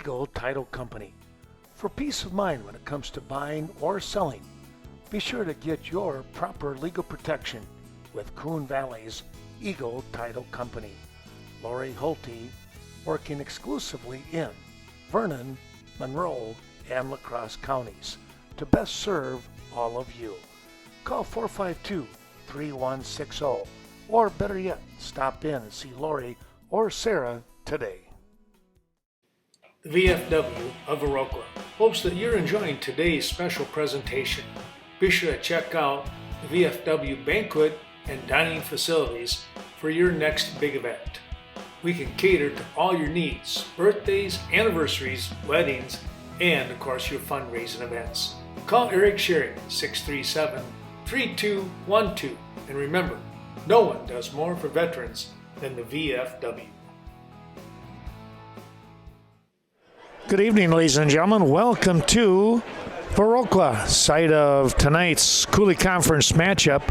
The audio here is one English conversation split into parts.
Eagle Title Company. For peace of mind when it comes to buying or selling, be sure to get your proper legal protection with Coon Valley's Eagle Title Company. Lori Holte, working exclusively in Vernon, Monroe, and La Crosse counties to best serve all of you. Call 452-3160, or better yet, stop in and see Lori or Sarah today. The VFW of Viroqua hopes that you're enjoying today's special presentation. Be sure to check out the VFW banquet and dining facilities for your next big event. We can cater to all your needs: birthdays, anniversaries, weddings, and of course your fundraising events. Call Eric Sheridan 637-3212, and remember, no one does more for veterans than the VFW. Good evening, ladies and gentlemen. Welcome to Viroqua, site of tonight's Coulee Conference matchup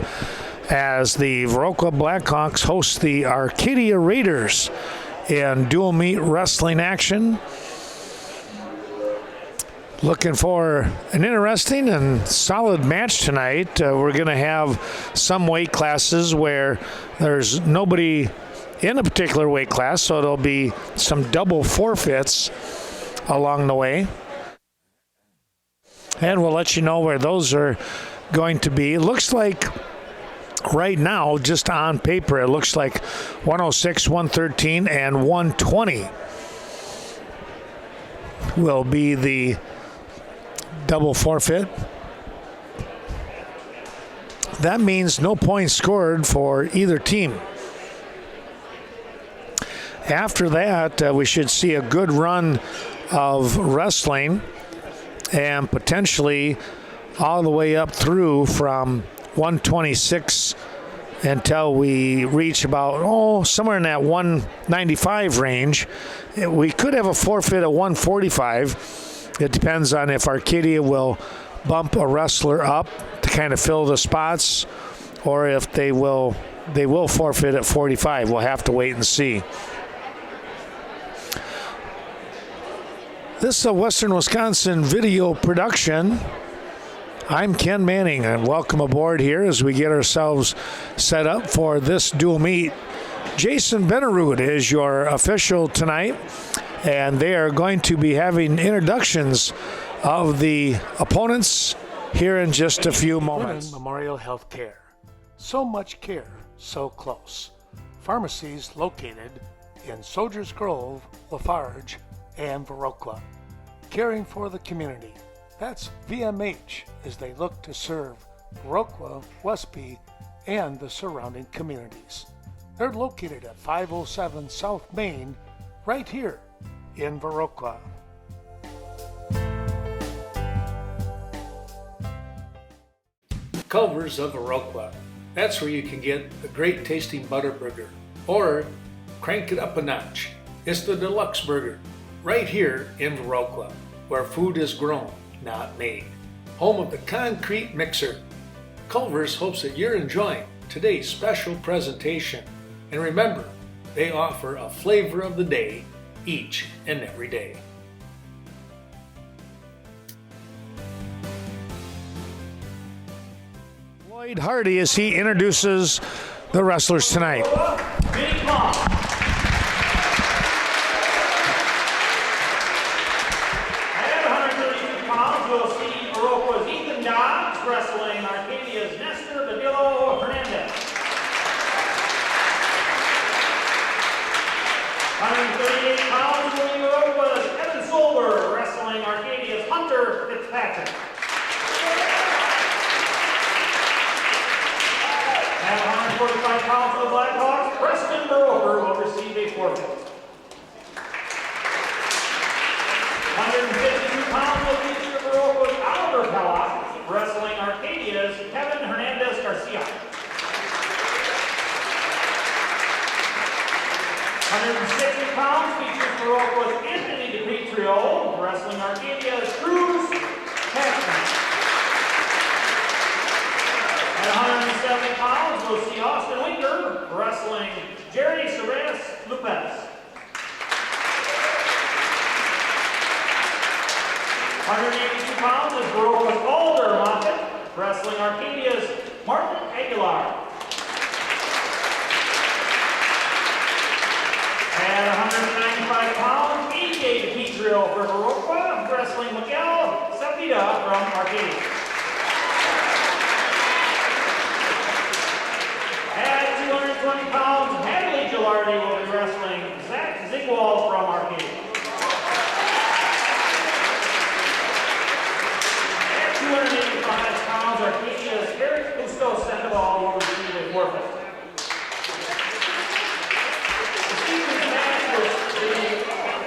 as the Viroqua Blackhawks host the Arcadia Raiders in dual meet wrestling action. Looking for an interesting and solid match tonight. We're going to have some weight classes where there's nobody in a particular weight class, so it'll be some double forfeits along the way. And we'll let you know where those are going to be. It looks like right now, just on paper, it looks like 106, 113, and 120 will be the double forfeit. That means no points scored for either team. After that, we should see a good run of wrestling, and potentially all the way up through from 126 until we reach about somewhere in that 195 range. We could have a forfeit at 145. It depends on if Arcadia will bump a wrestler up to kind of fill the spots, or if they will forfeit at 45. We'll have to wait and see. This is a Western Wisconsin video production. I'm Ken Manning, and welcome aboard here as we get ourselves set up for this dual meet. Jason Benerud is your official tonight, and they are going to be having introductions of the opponents here in just a few moments. Memorial Health Care. So much care, so close. Pharmacies located in Soldiers Grove, Lafarge, and Viroqua, caring for the community. That's VMH as they look to serve Viroqua, Westby, and the surrounding communities. They're located at 507 South Main, right here in Viroqua. Culver's of Viroqua. That's where you can get a great tasting butter burger, or crank it up a notch. It's the deluxe burger, right here in Viroqua, where food is grown, not made. Home of the concrete mixer. Culver's hopes that you're enjoying today's special presentation. And remember, they offer a flavor of the day each and every day. Lloyd Hardy as he introduces the wrestlers tonight. Wrestling Arcadia's Nestor Badillo Hernandez. 138 pounds, winning the rope was Evan Solberg, wrestling Arcadia's Hunter Fitzpatrick. At 145 pounds for the Blackhawks, Preston Baroker will receive a forfeit. 152 pounds will feature Viroqua's Oliver Kellogg, wrestling Arcadia's Kevin Hernandez Garcia. 160 pounds features Viroqua's Anthony DiPietro, wrestling Arcadia's Cruz Cashman. At 170 pounds, we'll see Austin Winker, wrestling Jerry Cervantes Lopez. 182 pounds is Viroqua's Alder Moffett, wrestling Arcadia's Martin Aguilar. At 195 pounds, AJ Petrio for Viroqua, wrestling Miguel Sapida from Arcadia. At 220 pounds, Hadley Gilardi will be wrestling Zach Zigwald from Arcadia. At 285 pounds, Arcadia's Eric Justo Sandoval will receive a forfeit.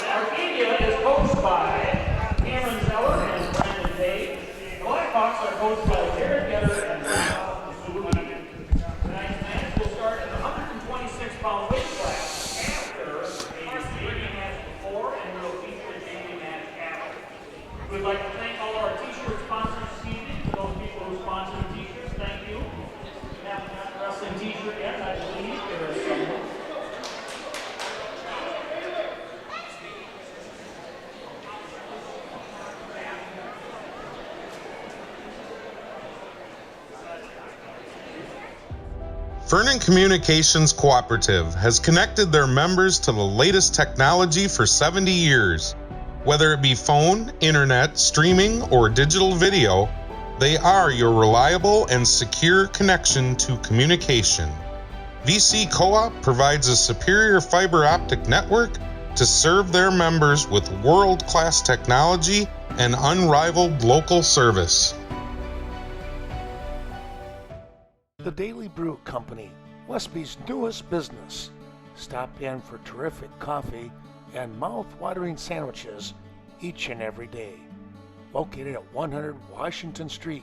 Arcadia is coached by Cameron Zeller and Brandon Page. The Blackhawks are coached by Jared Getter and Rob Coulee. Tonight's match will start at the 126-pound weight class after a JV match before and will feature a JV match after. We'd like to thank all our t-shirt sponsors this evening. For those people who sponsor the t-shirts, thank you. We haven't got a wrestling t-shirt yet, I believe there is some. Vernon Communications Cooperative has connected their members to the latest technology for 70 years. Whether it be phone, internet, streaming, or digital video, they are your reliable and secure connection to communication. VC Co-op provides a superior fiber optic network to serve their members with world-class technology and unrivaled local service. The Daily Brew Company, Westby's newest business. Stop in for terrific coffee and mouth-watering sandwiches each and every day. Located at 100 Washington Street.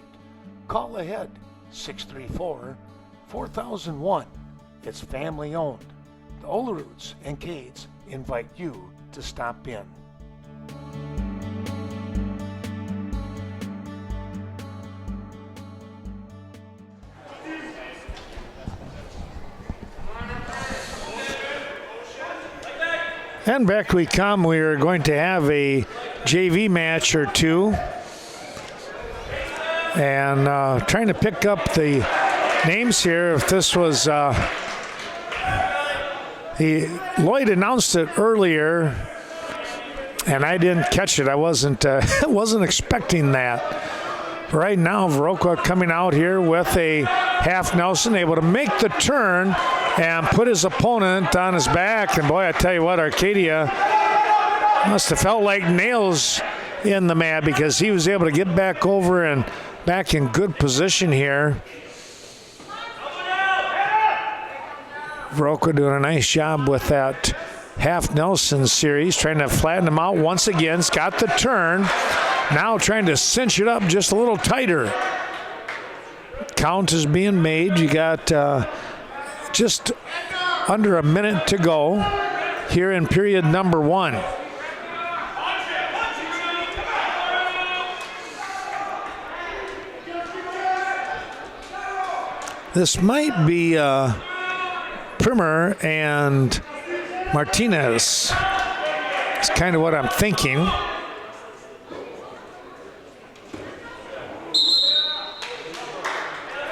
Call ahead, 634-4001. It's family owned. The Oleroots and Cades invite you to stop in. And back we come. We are going to have a JV match or two. And trying to pick up the names here. If this was... Lloyd announced it earlier, and I didn't catch it. I wasn't expecting that. Right now, Viroqua coming out here with a half Nelson, able to make the turn and put his opponent on his back. And boy, I tell you what, Arcadia must have felt like nails in the mat because he was able to get back over and back in good position here. Viroqua doing a nice job with that half Nelson series, trying to flatten him out once again. He's got the turn. Now trying to cinch it up just a little tighter. Count is being made. You got just under a minute to go here in period number one. This might be Primer and Martinez. It's kind of what I'm thinking.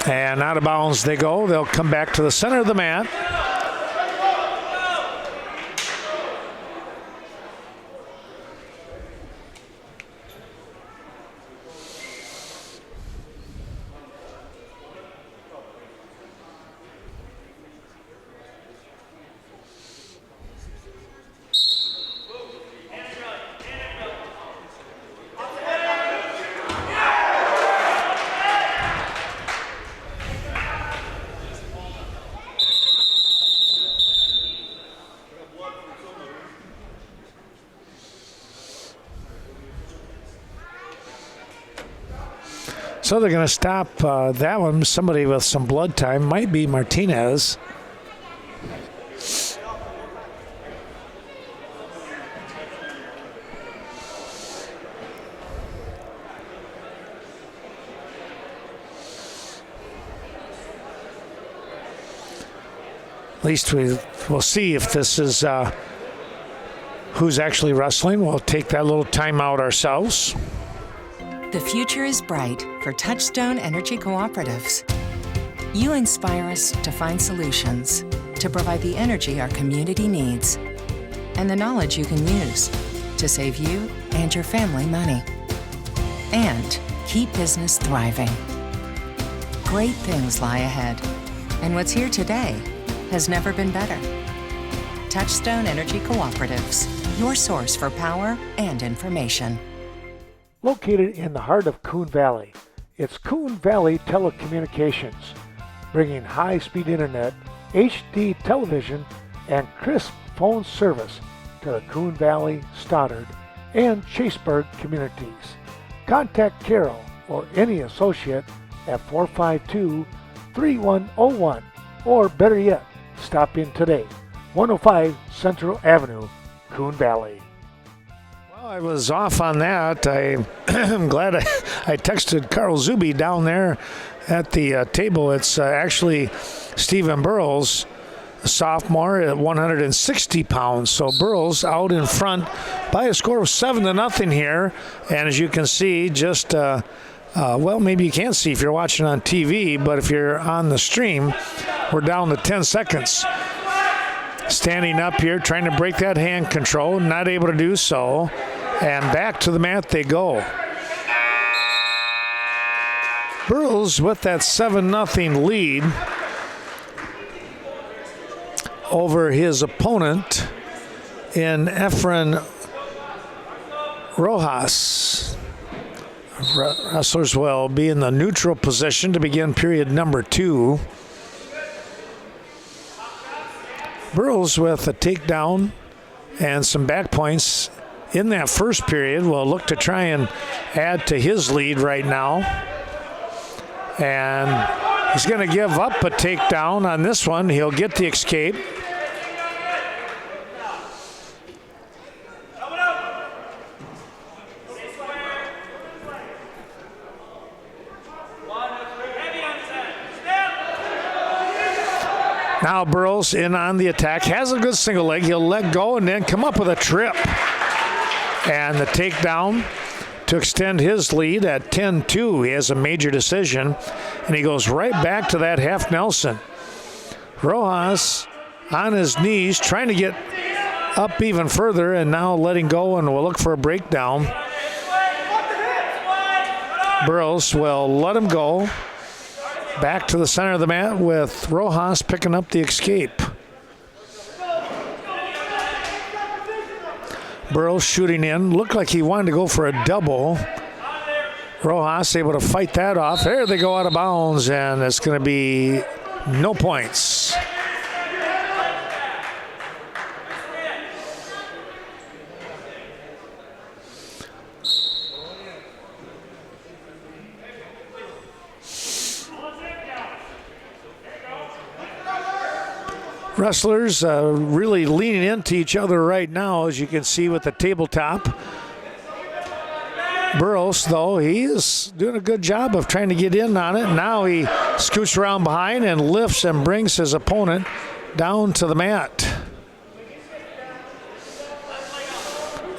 And out of bounds they go. They'll come back to the center of the mat. So they're going to stop that one. Somebody with some blood time. Might be Martinez. At least we'll see if this is who's actually wrestling. We'll take that little timeout ourselves. The future is bright for Touchstone Energy Cooperatives. You inspire us to find solutions to provide the energy our community needs and the knowledge you can use to save you and your family money and keep business thriving. Great things lie ahead, and what's here today has never been better. Touchstone Energy Cooperatives, your source for power and information. Located in the heart of Coon Valley, it's Coon Valley Telecommunications, bringing high-speed internet, HD television, and crisp phone service to the Coon Valley, Stoddard, and Chaseburg communities. Contact Carol or any associate at 452-3101, or better yet, stop in today, 105 Central Avenue, Coon Valley. Well, I was off on that. I'm glad I texted Carl Zuby down there at the table. It's actually Stephen Burrows, a sophomore at 160 pounds. So Burrows out in front by a score of 7-0 here. And as you can see, just, well, maybe you can't see if you're watching on TV, but if you're on the stream, we're down to 10 seconds. Standing up here, trying to break that hand control, not able to do so. And back to the mat they go. Burrows with that 7-0 lead over his opponent in Efren Rojas. Wrestlers will be in the neutral position to begin period number 2. Burrows with a takedown and some back points in that first period will look to try and add to his lead right now. And he's going to give up a takedown on this one. He'll get the escape. Now Burrows in on the attack, has a good single leg. He'll let go and then come up with a trip. And the takedown to extend his lead at 10-2. He has a major decision, and he goes right back to that half Nelson. Rojas on his knees, trying to get up even further, and now letting go, and will look for a breakdown. Burrows will let him go. Back to the center of the mat with Rojas picking up the escape. Burrows shooting in. Looked like he wanted to go for a double. Rojas able to fight that off. There they go out of bounds, and it's going to be no points. Wrestlers really leaning into each other right now, as you can see with the tabletop. Burrows, though, he is doing a good job of trying to get in on it. Now he scoots around behind and lifts and brings his opponent down to the mat.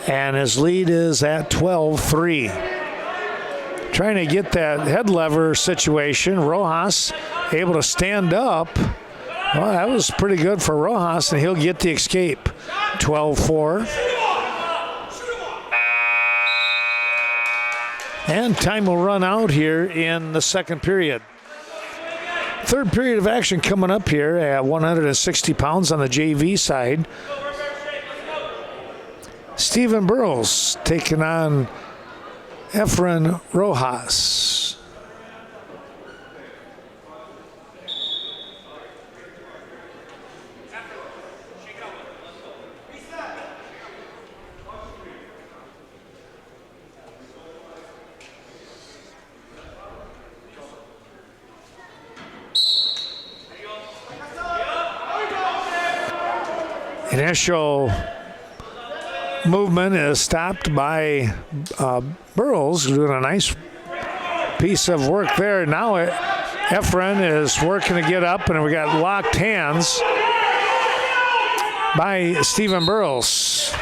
And his lead is at 12-3. Trying to get that head lever situation. Rojas able to stand up. Well, that was pretty good for Rojas, and he'll get the escape. 12-4. And time will run out here in the second period. Third period of action coming up here at 160 pounds on the JV side. Stephen Burrows taking on Efren Rojas. Initial movement is stopped by Burrows, doing a nice piece of work there. Now Efren is working to get up, and we got locked hands by Stephen Burrows.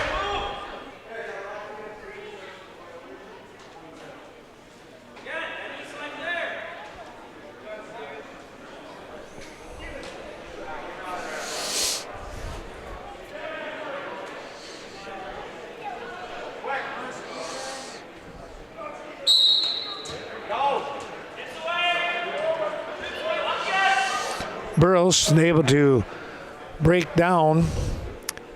Burrows able to break down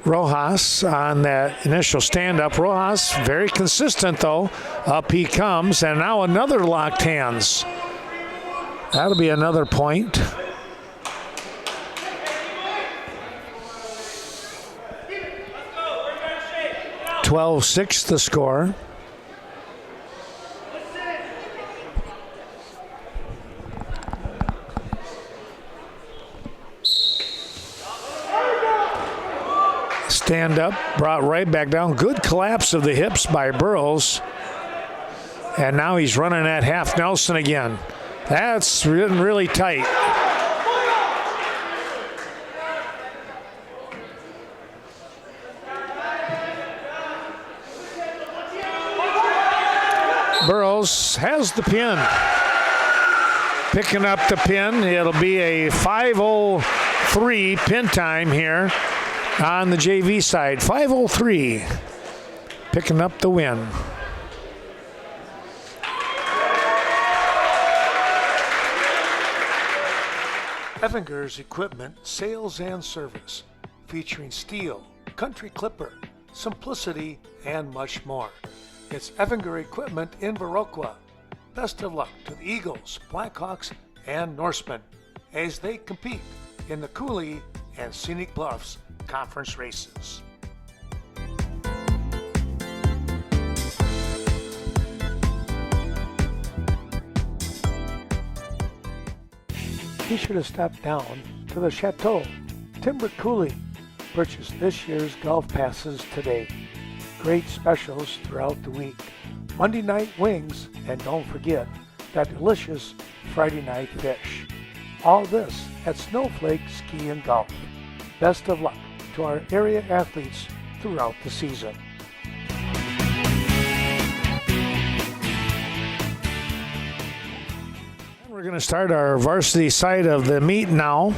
Rojas on that initial stand-up. Rojas very consistent, though. Up he comes, and now another locked hands. That'll be another point. 12-6 the score. Stand up, brought right back down. Good collapse of the hips by Burrows. And now he's running at half Nelson again. That's really tight. Burrows has the pin. Picking up the pin. It'll be a 5:03 pin time here on the JV side. 5:03. Picking up the win. Evinger's Equipment Sales and Service, featuring steel, country clipper, simplicity, and much more. It's Evinger Equipment in Viroqua. Best of luck to the Eagles, Blackhawks, and Norsemen as they compete in the Coulee and Scenic Bluffs conference races. Be sure to stop down to the Chateau, Timber Coulee. Purchase this year's golf passes today. Great specials throughout the week. Monday night wings, and don't forget that delicious Friday night fish. All this at Snowflake Ski and Golf. Best of luck to our area athletes throughout the season. We're going to start our varsity side of the meet now.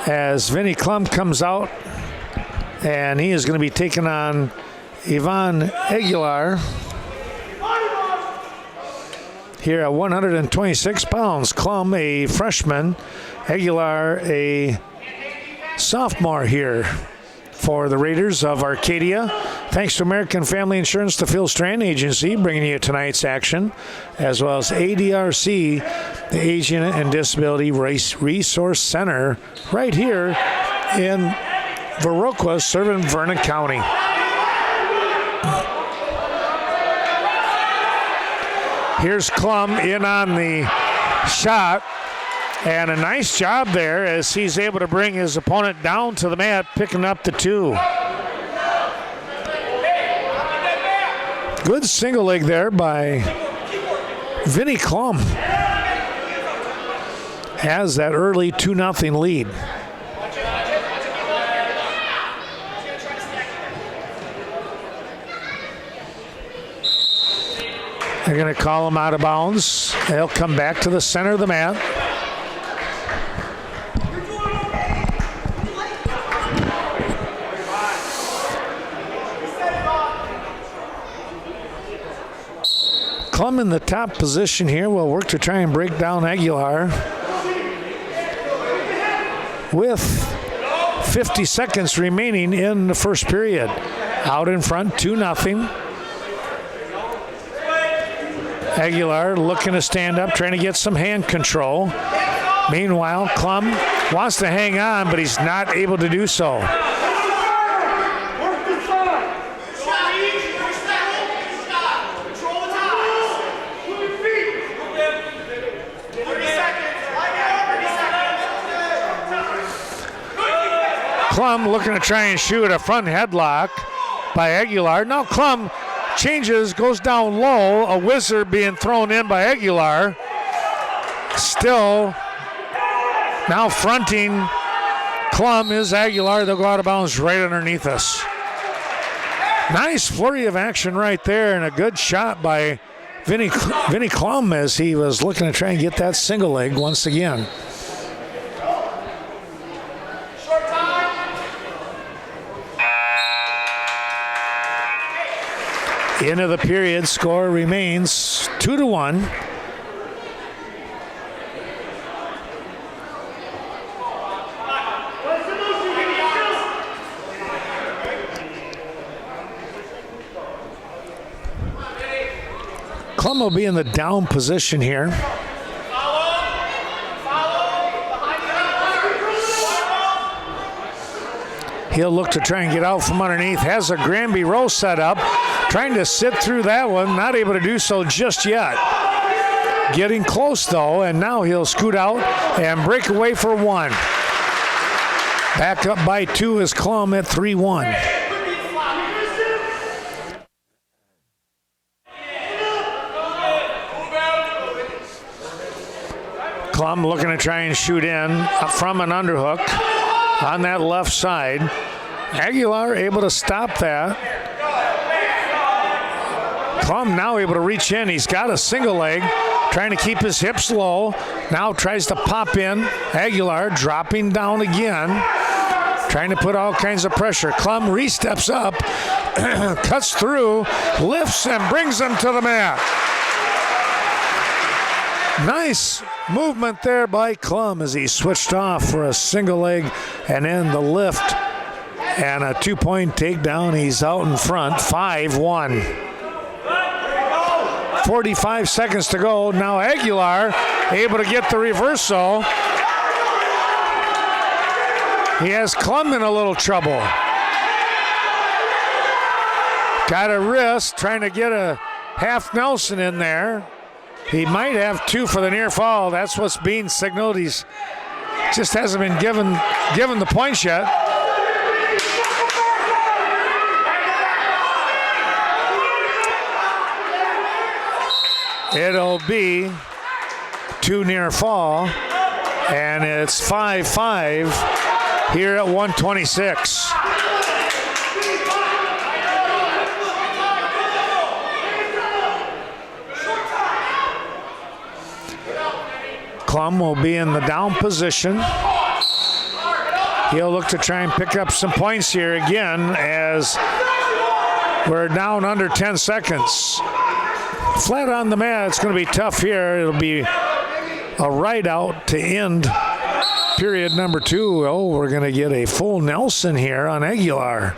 As Vinny Klum comes out, and he is going to be taking on Ivan Aguilar here at 126 pounds. Klum, a freshman, Aguilar, a sophomore here for the Raiders of Arcadia. Thanks to American Family Insurance, the Phil Strand Agency, bringing you tonight's action, as well as ADRC, the Asian and Disability Resource Center, right here in Viroqua, serving Vernon County. Here's Klum in on the shot, and a nice job there as he's able to bring his opponent down to the mat, picking up the two. Good single leg there by Vinny Klum. Has that early 2-0 lead. They're going to call him out of bounds. He'll come back to the center of the mat. Klum in the top position here will work to try and break down Aguilar. With 50 seconds remaining in the first period. Out in front, 2-0. Aguilar looking to stand up, trying to get some hand control. Meanwhile, Klum wants to hang on, but he's not able to do so. Klum looking to try and shoot a front headlock by Aguilar. Now Klum changes, goes down low. A wizard being thrown in by Aguilar. Still now fronting Klum is Aguilar. They'll go out of bounds right underneath us. Nice flurry of action right there, and a good shot by Vinny Klum as he was looking to try and get that single leg once again. End of the period, score remains 2-1. Clum will be in the down position here. He'll look to try and get out from underneath. Has a Granby row set up. Trying to sit through that one. Not able to do so just yet. Getting close though, and now he'll scoot out and break away for one. Back up by 2 is Clum at 3-1. Clum looking to try and shoot in from an underhook on that left side. Aguilar able to stop that. Clum now able to reach in. He's got a single leg, trying to keep his hips low. Now tries to pop in. Aguilar dropping down again, trying to put all kinds of pressure. Clum re-steps up, cuts through, lifts and brings him to the mat. Nice movement there by Clum as he switched off for a single leg and then the lift and a 2-point takedown. He's out in front, 5-1. 45 seconds to go. Now Aguilar able to get the reversal. He has Clum in a little trouble. Got a wrist, trying to get a half Nelson in there. He might have 2 for the near fall. That's what's being signaled. He's just hasn't been given the points yet. It'll be 2 near fall, and it's 5-5 here at 126. Clum will be in the down position. He'll look to try and pick up some points here again as we're down under 10 seconds. Flat on the mat, it's going to be tough here. It'll be a right out to end period number 2. Oh, we're going to get a full Nelson here on Aguilar.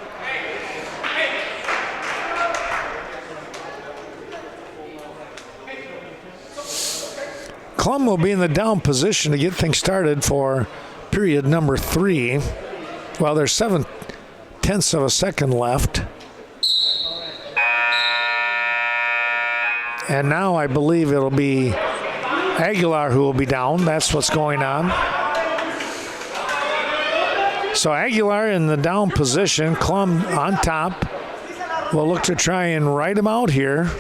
Clum will be in the down position to get things started for period number 3. Well, there's 0.7 of a second left. And now I believe it'll be Aguilar who will be down. That's what's going on. So Aguilar in the down position, Clum on top. We'll look to try and ride him out here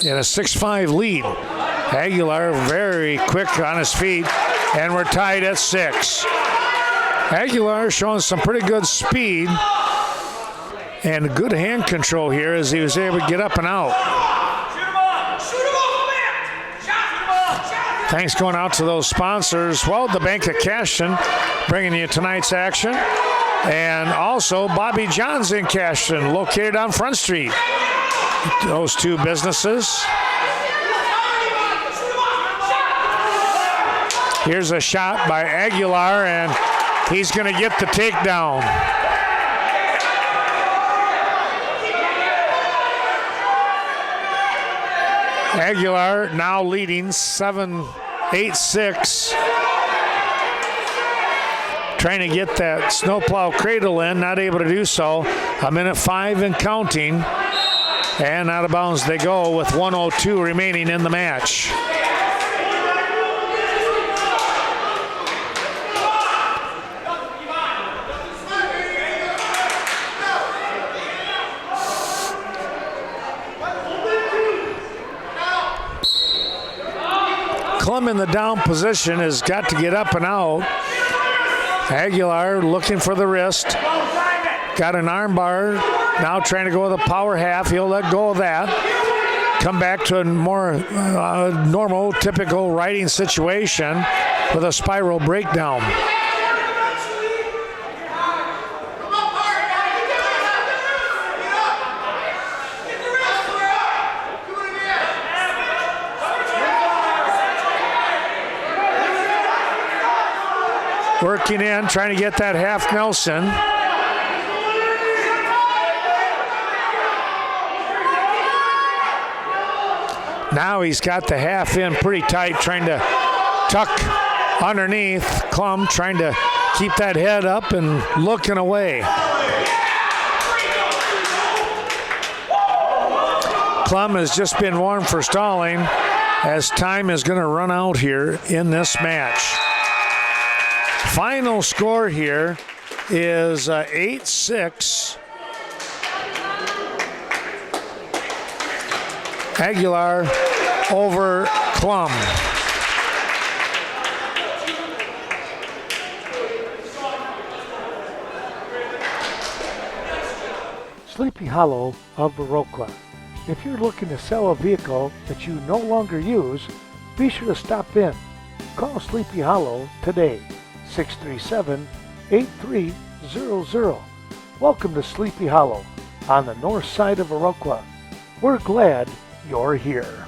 in a 6-5 lead. Aguilar very quick on his feet, and we're tied at 6. Aguilar showing some pretty good speed and good hand control here as he was able to get up and out. Thanks going out to those sponsors. Well, the Bank of Cashton bringing you tonight's action. And also Bobby John's in Cashton, located on Front Street. Those 2 businesses. Here's a shot by Aguilar, and he's going to get the takedown. Aguilar now leading 7-8-6. Trying to get that snowplow cradle in, not able to do so. 1:05 and counting. And out of bounds they go with 1:02 remaining in the match. Clum in the down position has got to get up and out. Aguilar looking for the wrist. Got an arm bar. Now trying to go with a power half. He'll let go of that. Come back to a more normal, typical riding situation with a spiral breakdown. Working in, trying to get that half Nelson. Now he's got the half in pretty tight, trying to tuck underneath. Klum trying to keep that head up and looking away. Klum has just been warned for stalling as time is going to run out here in this match. Final score here is 8-6. Aguilar over Klum. Sleepy Hollow of Viroqua. If you're looking to sell a vehicle that you no longer use, be sure to stop in. Call Sleepy Hollow today, 637-8300. Welcome to Sleepy Hollow on the north side of Viroqua. We're glad you're here.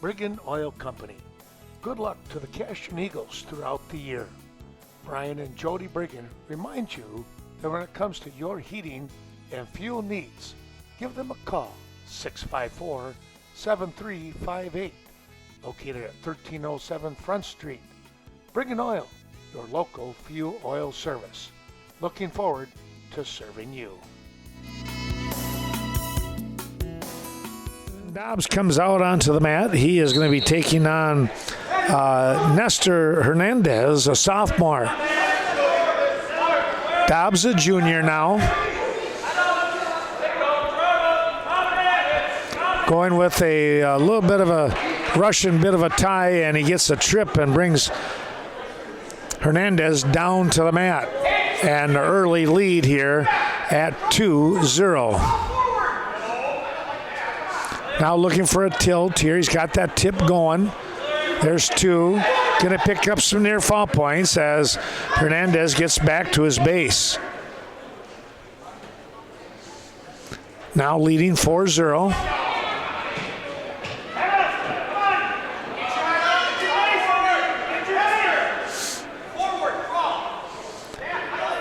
Brigham Oil Company. Good luck to the Cashion Eagles throughout the year. Brian and Jody Brigham remind you that when it comes to your heating and fuel needs, give them a call, 654-7358, located at 1307 Front Street. Brigham Oil, your local fuel oil service. Looking forward to serving you. Dobbs comes out onto the mat. He is going to be taking on Nestor Hernandez, a sophomore. Dobbs a junior now. Going with a little bit of a Russian bit of a tie, and he gets a trip and brings Hernandez down to the mat. And an early lead here at 2-0. Now looking for a tilt here. He's got that tip going. There's two. Going to pick up some near fall points as Hernandez gets back to his base. Now leading 4-0.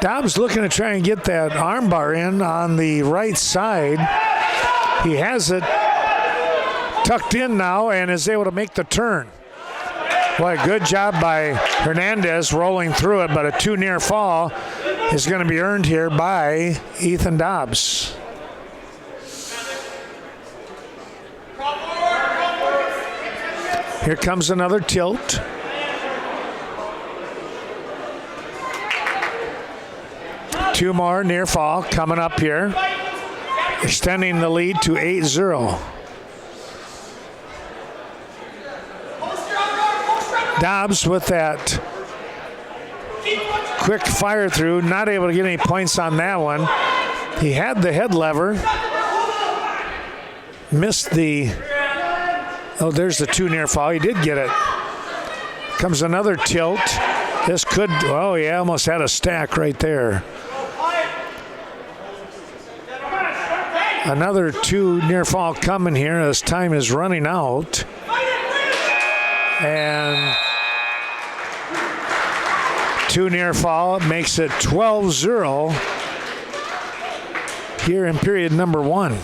Dobbs looking to try and get that armbar in on the right side. He has it tucked in now and is able to make the turn. Boy, good job by Hernandez rolling through it, but a too near fall is going to be earned here by Ethan Dobbs. Here comes another tilt. Two more near fall coming up here, extending the lead to 8-0. Dobbs with that quick fire through, not able to get any points on that one. He had the head lever, missed the, oh, there's the two near fall. He did get it. Comes another tilt. This could, oh yeah, almost had a stack right there. Another two near fall coming here as time is running out. And two near fall makes it 12-0 here in period number one.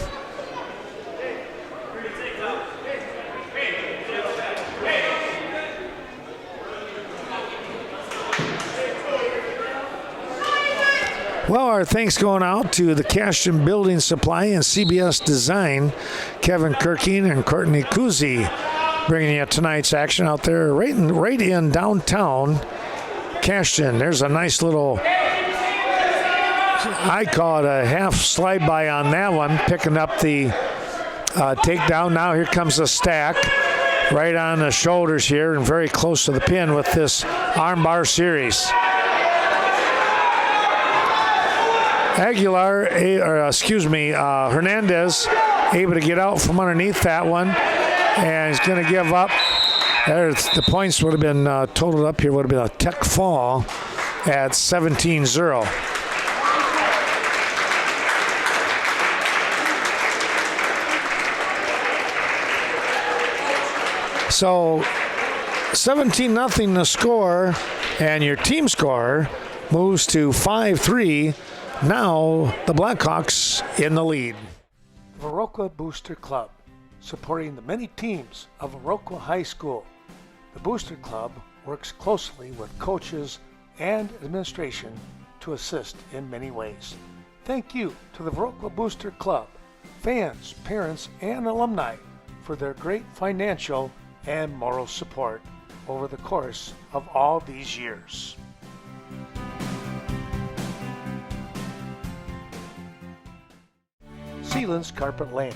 Well, our thanks going out to the Cashion Building Supply and CBS Design, Kevin Kirking and Courtney Coulee, bringing you tonight's action out there right in downtown Cashion. There's a nice little, I call it a half slide by on that one, picking up the takedown. Now here comes the stack right on the shoulders here and very close to the pin with this armbar series. Hernandez able to get out from underneath that one, and he's going to give up. The points would have been totaled up here, would have been a tech fall at 17-0. So 17-0 the score, and your team score moves to 5-3. Now the Blackhawks in the lead. Viroqua Booster Club, supporting the many teams of Viroqua High School. The Booster Club works closely with coaches and administration to assist in many ways. Thank you to the Viroqua Booster Club, fans, parents, and alumni for their great financial and moral support over the course of all these years. Sealand's Carpet Land,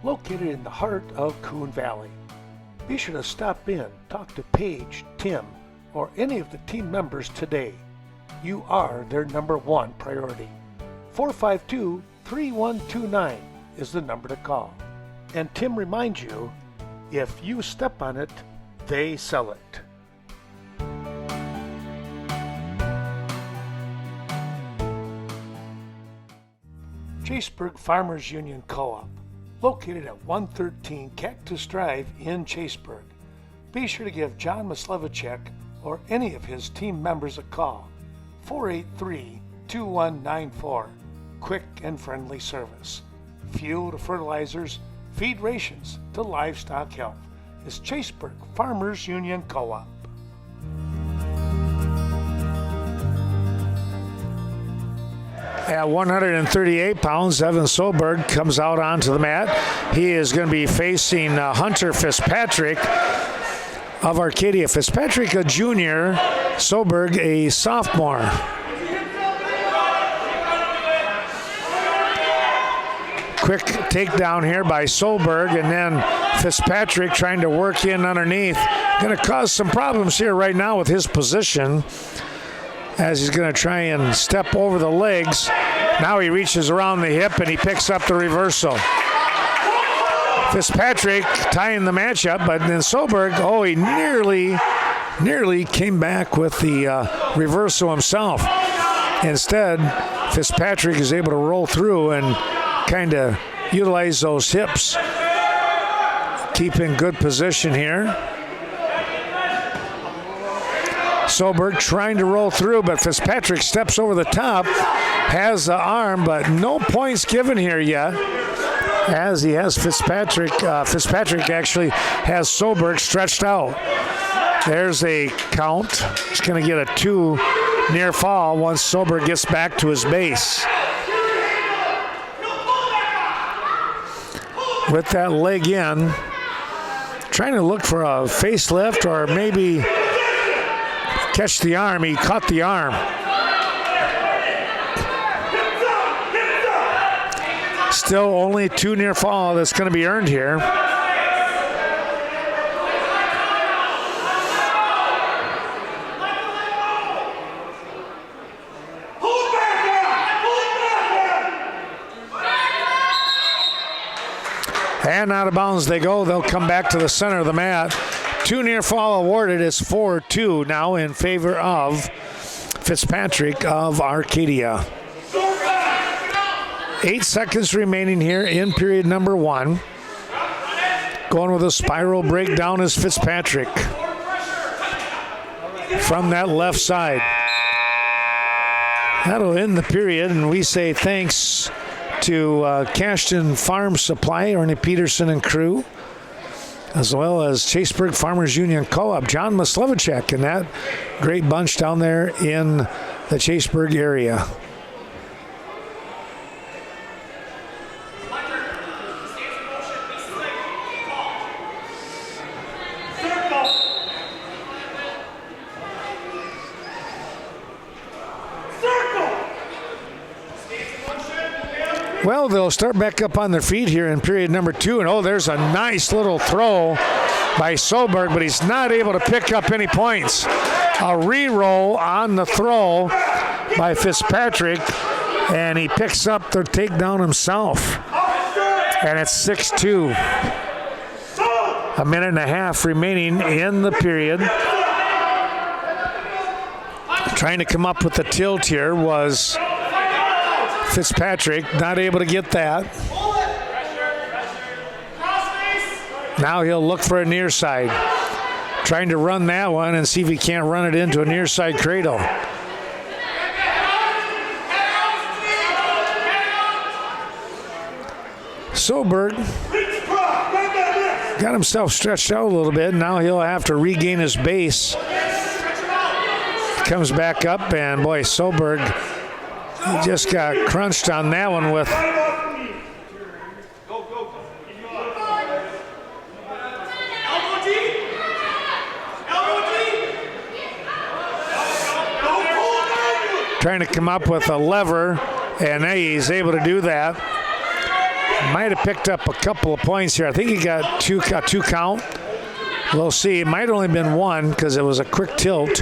located in the heart of Coon Valley. Be sure to stop in, talk to Paige, Tim, or any of the team members today. You are their number one priority. 452-3129 is the number to call. And Tim reminds you, if you step on it, they sell it. Chaseburg Farmers Union Co-op, located at 113 Cactus Drive in Chaseburg. Be sure to give John Maslevicek or any of his team members a call. 483-2194. Quick and friendly service. Fuel to fertilizers, feed rations to livestock health. Is Chaseburg Farmers Union Co-op. At 138 pounds, Evan Solberg comes out onto the mat. He is going to be facing Hunter Fitzpatrick of Arcadia. Fitzpatrick, a junior, Solberg, a sophomore. Quick takedown here by Solberg, and then Fitzpatrick trying to work in underneath. Going to cause some problems here right now with his position, as he's going to try and step over the legs. Now he reaches around the hip and he picks up the reversal. Fitzpatrick tying the match up, but then Solberg, he nearly came back with the reversal himself. Instead, Fitzpatrick is able to roll through and kind of utilize those hips. Keep in good position here. Solberg trying to roll through, but Fitzpatrick steps over the top, has the arm, but no points given here yet, as he has Fitzpatrick. Fitzpatrick actually has Solberg stretched out. There's a count. He's going to get a 2 near fall once Solberg gets back to his base. With that leg in, trying to look for a facelift or maybe catch the arm. He caught the arm. Still only 2 near fall that's going to be earned here. And out of bounds they go. They'll come back to the center of the mat. 2 near fall awarded. Is 4-2 now in favor of Fitzpatrick of Arcadia. 8 seconds remaining here in period number 1. Going with a spiral breakdown is Fitzpatrick from that left side. That'll end the period, and we say thanks to Cashton Farm Supply, Ernie Peterson and crew, as well as Chaseburg Farmers Union Co-op, John Maslevicek, and that great bunch down there in the Chaseburg area. Well, they'll start back up on their feet here in period number 2. And there's a nice little throw by Solberg, but he's not able to pick up any points. A re-roll on the throw by Fitzpatrick, and he picks up the takedown himself. And it's 6-2. A minute and a half remaining in the period. Trying to come up with the tilt here was Fitzpatrick, not able to get that. Now he'll look for a near side. trying to run that one and see if he can't run it into a near side cradle. Solberg got himself stretched out a little bit. Now he'll have to regain his base. Comes back up, and boy, Solberg just got crunched on that one with trying to come up with a lever, and he's able to do that. Might have picked up a couple of points here. I think he got two count. We'll see. It might have only been one because it was a quick tilt.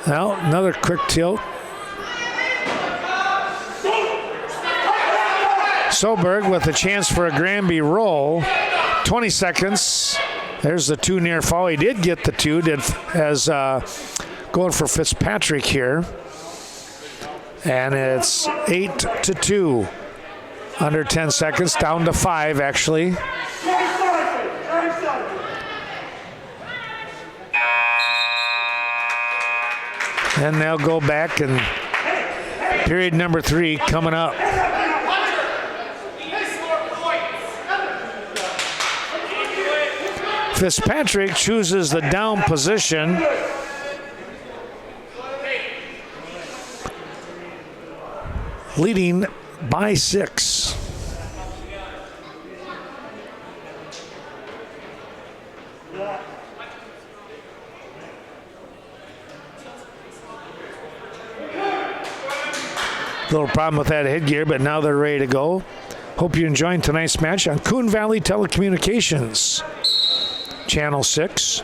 Well, another quick tilt. Solberg with a chance for a Granby roll. 20 seconds. There's the two near fall. He did get the two. As going for Fitzpatrick here. And it's 8-2. Under 10 seconds, down to 5 actually. And they'll go back, and period number 3 coming up. Fitzpatrick chooses the down position. Leading by 6. Little problem with that headgear, but now they're ready to go. Hope you're enjoying tonight's match on Coon Valley Telecommunications, Channel 6.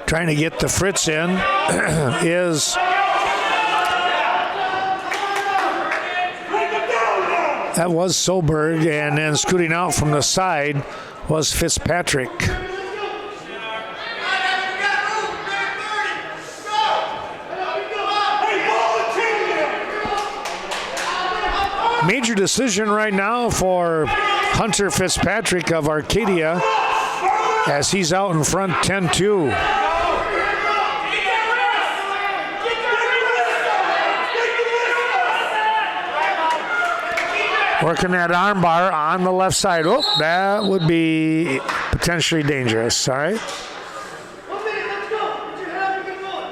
Trying to get the Fritz in is that was Solberg, and then scooting out from the side was Fitzpatrick. Major decision right now for Hunter Fitzpatrick of Arcadia as he's out in front 10-2. Working that armbar on the left side. Oh, that would be potentially dangerous. All right. 1 minute, let's go. Get your head up and get going.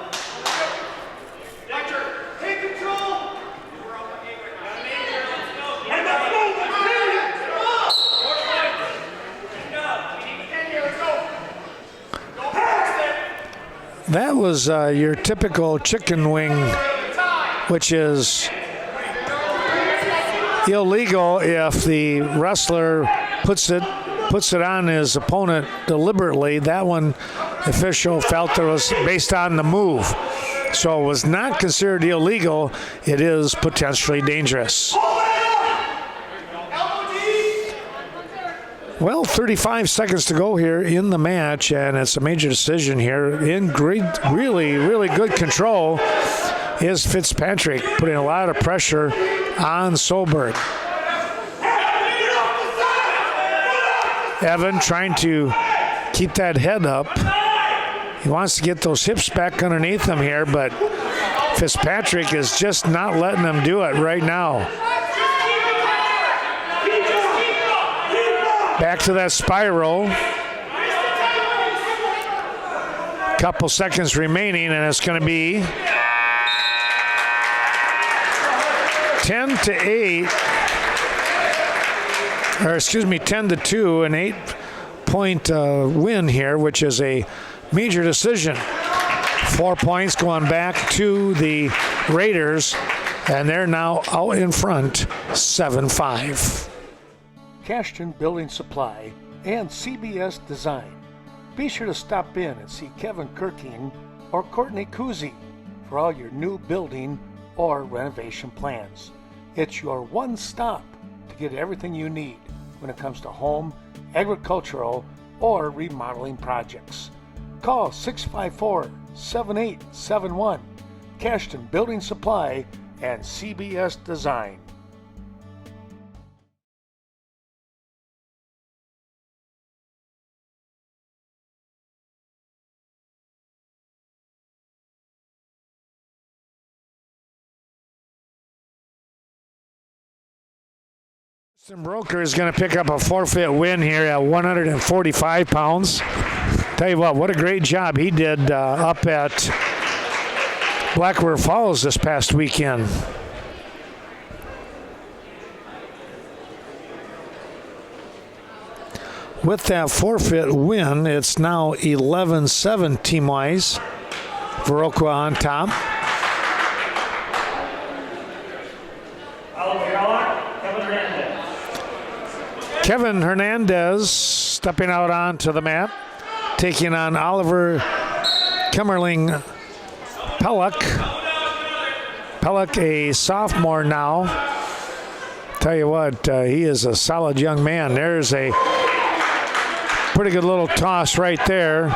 Doctor, take control. We're off the game right now. Major, let's go. And let's go. That was your typical chicken wing, which is illegal if the wrestler puts it on his opponent deliberately. That one, the official felt it was based on the move. So it was not considered illegal. It is potentially dangerous. Well, 35 seconds to go here in the match, and it's a major decision here. In great, really good control is Fitzpatrick, putting a lot of pressure on Solberg. Evan trying to keep that head up. He wants to get those hips back underneath him here, but Fitzpatrick is just not letting him do it right now. Back to that spiral. Couple seconds remaining, and it's going to be 10-8, or excuse me, 10-2, an 8-point win here, which is a major decision. 4 points going back to the Raiders, and they're now out in front, 7-5. Cashton Building Supply and CBS Design. Be sure to stop in and see Kevin Kirking or Courtney Kuzi for all your new building or renovation plans. It's your one stop to get everything you need when it comes to home, agricultural, or remodeling projects. Call 654-7871, Cashton Building Supply and CBS Design. Broker is going to pick up a forfeit win here at 145 pounds. Tell you what a great job he did up at Black River Falls this past weekend. With that forfeit win, it's now 11-7 team-wise. Viroqua on top. Kevin Hernandez stepping out onto the mat, taking on Oliver Kemmerling Pellick. Pellick, a sophomore now. Tell you what, he is a solid young man. There's a pretty good little toss right there.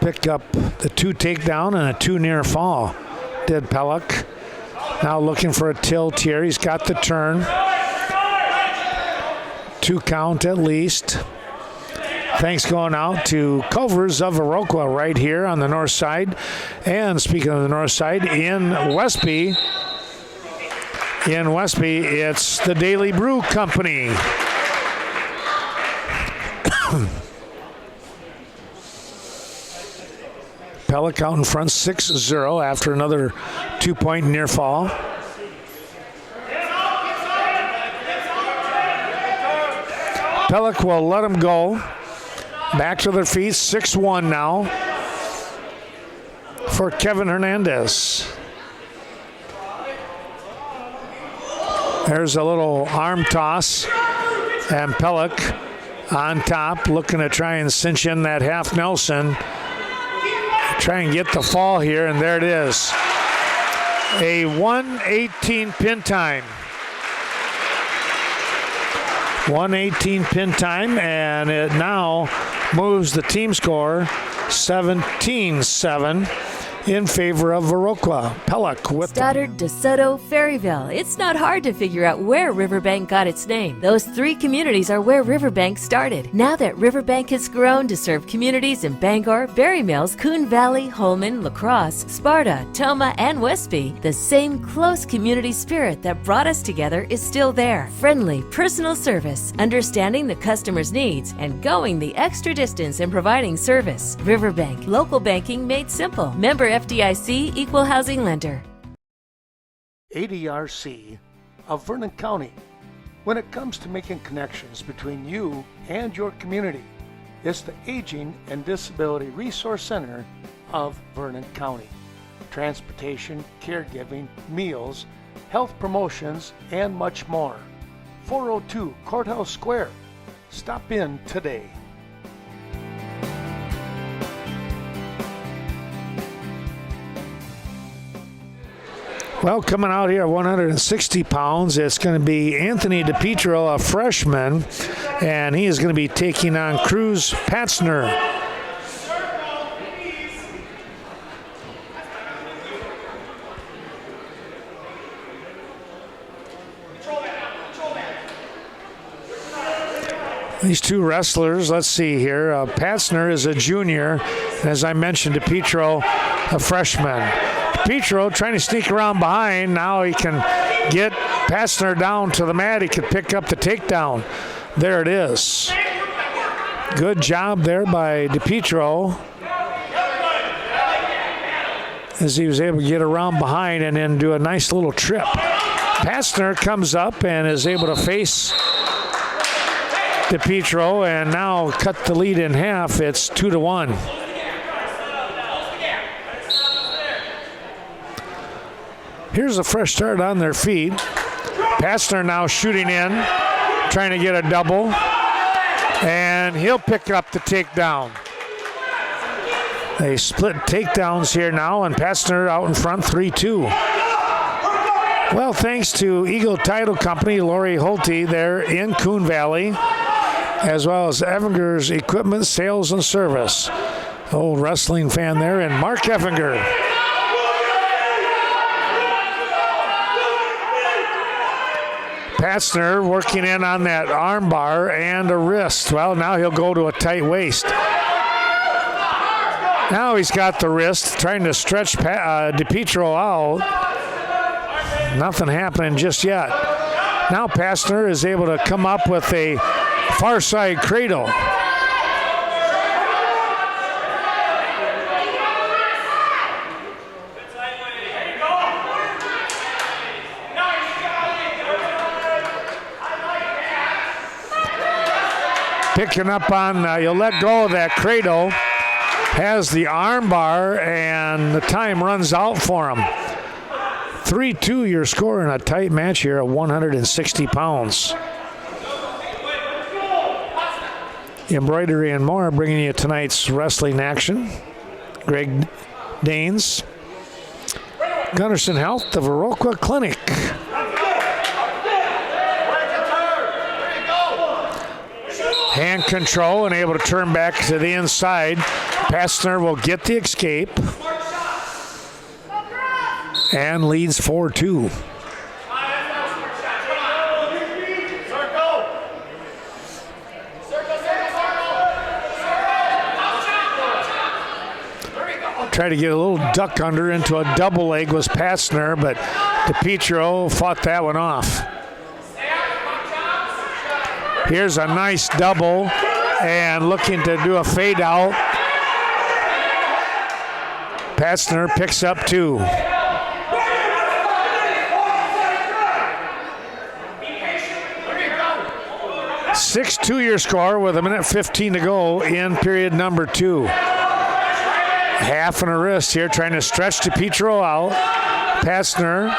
Picked up the 2 takedown and a 2 near fall, did Pellick. Now looking for a tilt here. He's got the turn. 2 count at least. Thanks going out to Culvers of Viroqua right here on the north side. And speaking of the north side, in Westby, it's the Daily Brew Company. Pellick out in front 6-0 after another 2-point near fall. Pellick will let him go. Back to their feet, 6-1 now for Kevin Hernandez. There's a little arm toss, and Pellick on top, looking to try and cinch in that half Nelson. Try and get the fall here, and there it is. A 1:18 pin time. 1:18 pin time, and it now moves the team score 17-7 in favor of Viroqua. Pellick with Stoddard, DeSoto, Ferryville. It's not hard to figure out where Riverbank got its name. Those 3 communities are where Riverbank started. Now that Riverbank has grown to serve communities in Bangor, Berry Mills, Coon Valley, Holman, La Crosse, Sparta, Toma, and Westby, the same close community spirit that brought us together is still there. Friendly, personal service, understanding the customer's needs, and going the extra distance in providing service. Riverbank, local banking made simple. Member FDIC, equal housing lender. ADRC of Vernon County. When it comes to making connections between you and your community, it's the Aging and Disability Resource Center of Vernon County. Transportation, caregiving, meals, health promotions, and much more. 402 Courthouse Square. Stop in today. Well, coming out here at 160 pounds, it's going to be Anthony DePietro, a freshman, and he is going to be taking on Cruz Patzner. These 2 wrestlers, let's see here. Patzner is a junior, and as I mentioned, DePietro, a freshman. DePietro trying to sneak around behind. Now he can get Patzner down to the mat. He could pick up the takedown. There it is. Good job there by DePietro, as he was able to get around behind and then do a nice little trip. Patzner comes up and is able to face DePietro and now cut the lead in half. It's 2-1. Here's a fresh start on their feet. Patzner now shooting in, trying to get a double, and he'll pick up the takedown. They split takedowns here now, and Patzner out in front 3-2. Well, thanks to Eagle Title Company, Lori Holte there in Coon Valley, as well as Evinger's Equipment Sales and Service. Old wrestling fan there, and Mark Effinger. Patzner working in on that arm bar and a wrist. Well, now he'll go to a tight waist. Now he's got the wrist, trying to stretch DePietro out. Nothing happening just yet. Now Patzner is able to come up with a far side cradle. Picking up on, you'll let go of that cradle, has the arm bar, and the time runs out for him. 3-2 your score in a tight match here at 160 pounds. Embroidery and more bringing you tonight's wrestling action. Greg Danes. Gunderson Health, the Viroqua Clinic. Hand control and able to turn back to the inside. Patzner will get the escape and leads 4-2. Tried to get a little duck under into a double leg was Patzner, but DePietro fought that one off. Here's a nice double and looking to do a fade out. Patzner picks up 2. (6-2) your score with 1:15 to go in period number 2. Half and a wrist here trying to stretch DePietro out. Patzner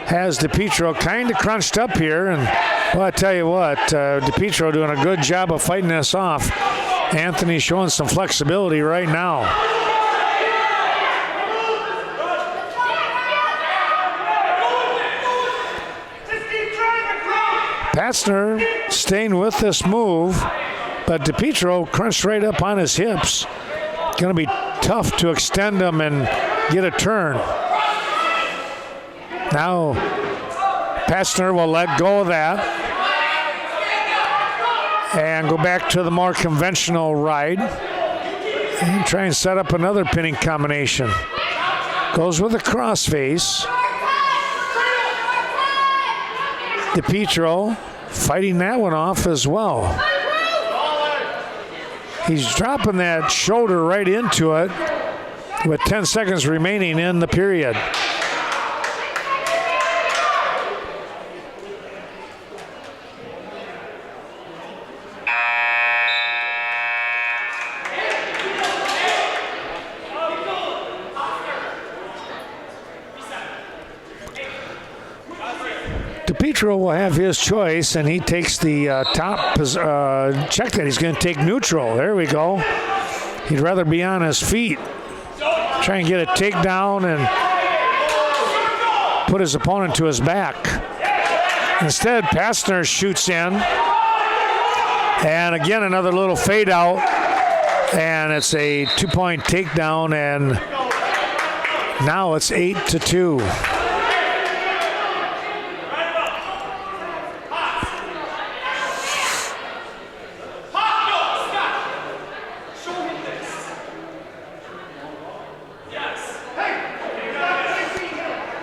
has DePietro kind of crunched up here, and well, I tell you what, DePietro doing a good job of fighting this off. Anthony showing some flexibility right now. Patzner staying with this move, but DePietro crunched right up on his hips. Going to be tough to extend him and get a turn. Now Patzner will let go of that and go back to the more conventional ride and try and set up another pinning combination. Goes with a crossface. DePietro fighting that one off as well. He's dropping that shoulder right into it with 10 seconds remaining in the period. DePietro will have his choice, and he takes the top check that he's going to take neutral. There we go. He'd rather be on his feet. Try and get a takedown and put his opponent to his back. Instead, Patzner shoots in. And again, another little fade out. And it's a 2-point takedown, and now it's 8-2.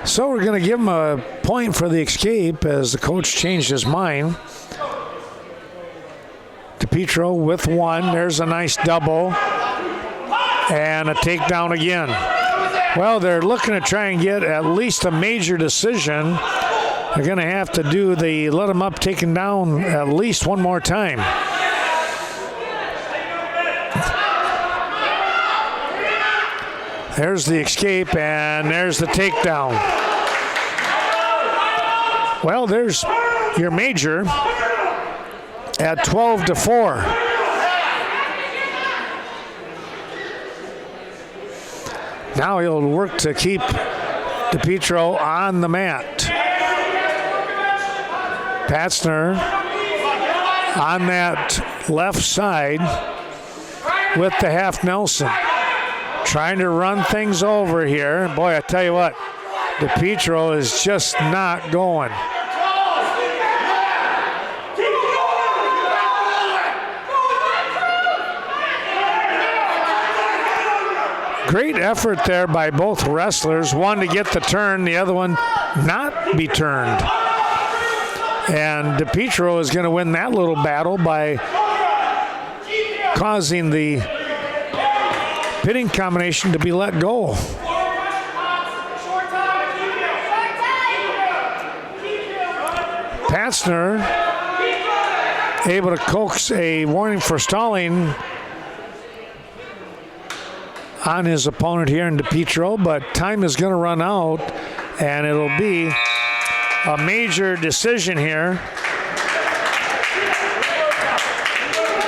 So we're going to give him a point for the escape as the coach changed his mind. DePietro with 1. There's a nice double. And a takedown again. Well, they're looking to try and get at least a major decision. They're going to have to do the let him up, taken down at least one more time. There's the escape, and there's the takedown. Well, there's your major at 12-4. Now he'll work to keep DePietro on the mat. Patzner on that left side with the half Nelson. Trying to run things over here. Boy, I tell you what, DePietro is just not going. Great effort there by both wrestlers. One to get the turn, the other one not be turned. And DePietro is going to win that little battle by causing the pitting combination to be let go. Patzner able to coax a warning for stalling on his opponent here in DePietro, but time is going to run out, and it'll be a major decision here.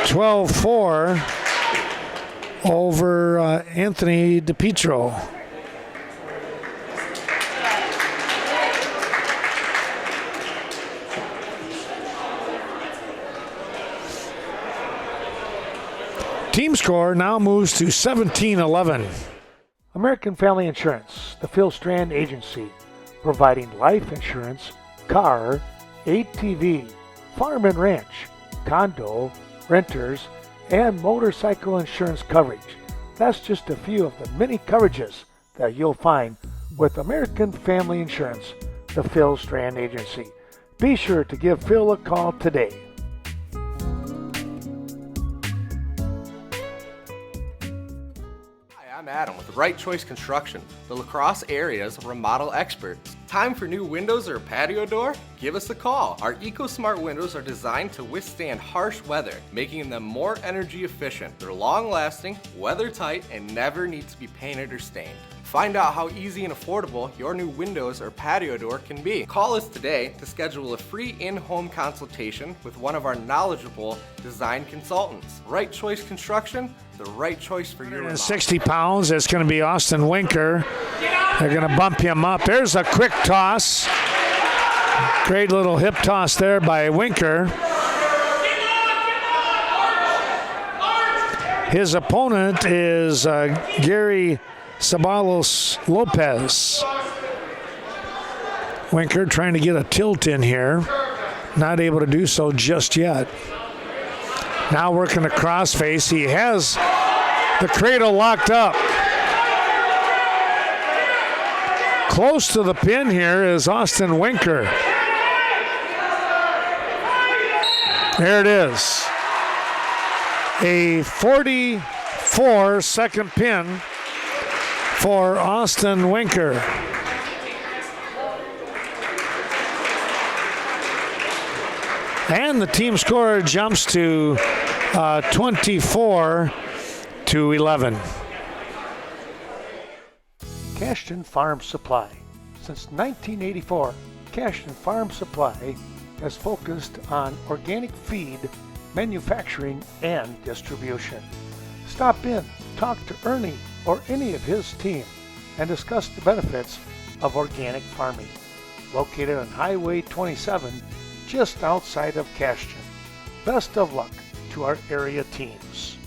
12-4 over Anthony DePietro. Team score now moves to 17-11. American Family Insurance, the Phil Strand Agency, providing life insurance, car, ATV, farm and ranch, condo, renters, and motorcycle insurance coverage. That's just a few of the many coverages that you'll find with American Family Insurance, the Phil Strand Agency. Be sure to give Phil a call today. I'm Adam with Right Choice Construction, the La Crosse area's remodel experts. Time for new windows or a patio door? Give us a call. Our EcoSmart windows are designed to withstand harsh weather, making them more energy efficient. They're long-lasting, weather-tight, and never need to be painted or stained. Find out how easy and affordable your new windows or patio door can be. Call us today to schedule a free in-home consultation with one of our knowledgeable design consultants. Right Choice Construction, the right choice for your remodel. 60 pounds, it's going to be Austin Winker. They're going to bump him up. There's a quick toss. Great little hip toss there by Winker. His opponent is Gary Sabalos Lopez. Winker trying to get a tilt in here. Not able to do so just yet. Now working a crossface. He has the cradle locked up. Close to the pin here is Austin Winker. There it is. A 44-second pin for Austin Winker. And the team score jumps to 24-11. Cashton Farm Supply. Since 1984, Cashton Farm Supply has focused on organic feed, manufacturing, and distribution. Stop in, talk to Ernie or any of his team, and discuss the benefits of organic farming. Located on Highway 27, just outside of Cashton. Best of luck to our area teams.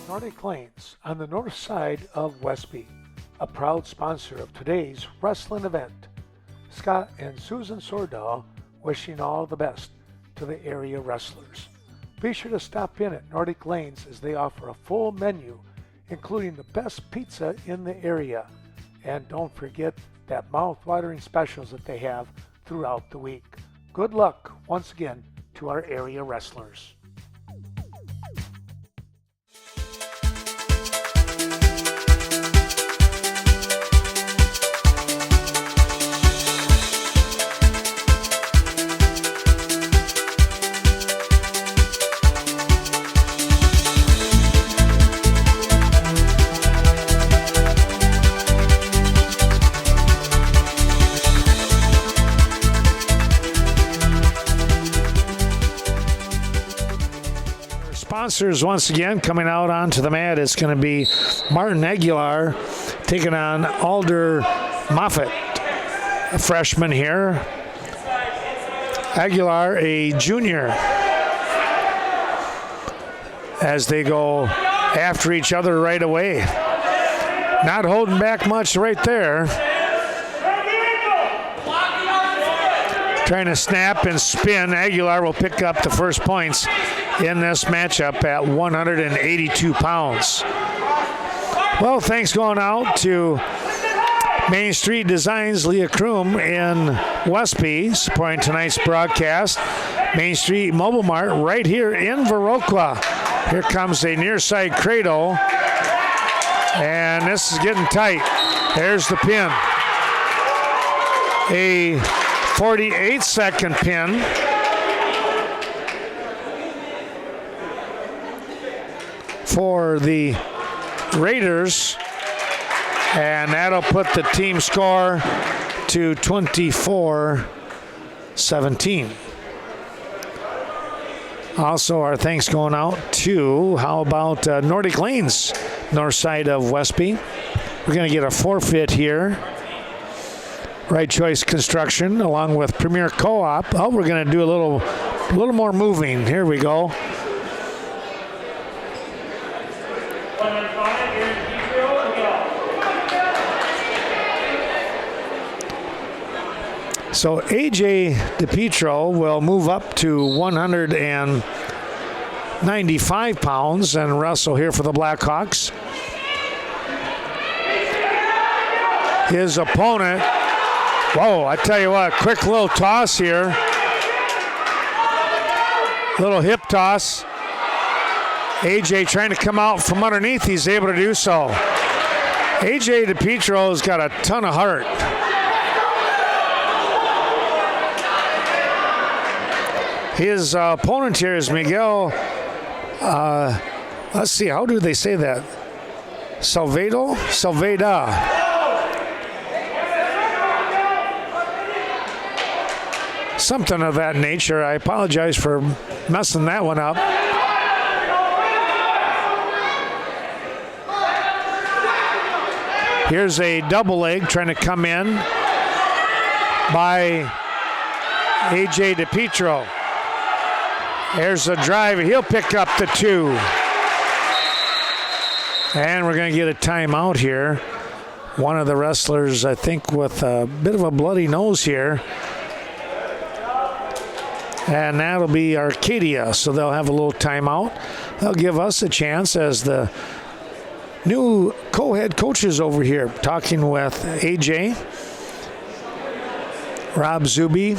Nordic Lanes on the north side of Westby, a proud sponsor of today's wrestling event. Scott and Susan Sordahl wishing all the best to the area wrestlers. Be sure to stop in at Nordic Lanes as they offer a full menu, including the best pizza in the area. And don't forget that mouth-watering specials that they have throughout the week. Good luck once again to our area wrestlers. Sponsors once again coming out onto the mat. It's going to be Martin Aguilar taking on Alder Moffett, a freshman here. Aguilar, a junior. As they go after each other right away. Not holding back much right there. Trying to snap and spin. Aguilar will pick up the first points in this matchup at 182 pounds. Well, thanks going out to Main Street Designs, Leah Kroom in Westby, supporting tonight's broadcast. Main Street Mobile Mart right here in Viroqua. Here comes a near side cradle. And this is getting tight. There's the pin. A 48-second pin. For the Raiders. And that'll put the team score to 24-17. Also, our thanks going out to, how about Nordic Lanes, north side of Westby. We're going to get a forfeit here. Right Choice Construction, along with Premier Co-op. Oh, we're going to do a little more moving. Here we go. So AJ DePietro will move up to 195 pounds and wrestle here for the Blackhawks. His opponent, whoa, I tell you what, quick little toss here. Little hip toss. AJ trying to come out from underneath, he's able to do so. AJ DePietro's got a ton of heart. His opponent here is Miguel, let's see, how do they say that? Salveda? Something of that nature. I apologize for messing that one up. Here's a double leg trying to come in by AJ DePietro. There's a drive. He'll pick up the 2. And we're going to get a timeout here. One of the wrestlers, I think, with a bit of a bloody nose here. And that'll be Arcadia, so they'll have a little timeout. They'll give us a chance as the new co-head coaches over here, talking with AJ, Rob Zuby,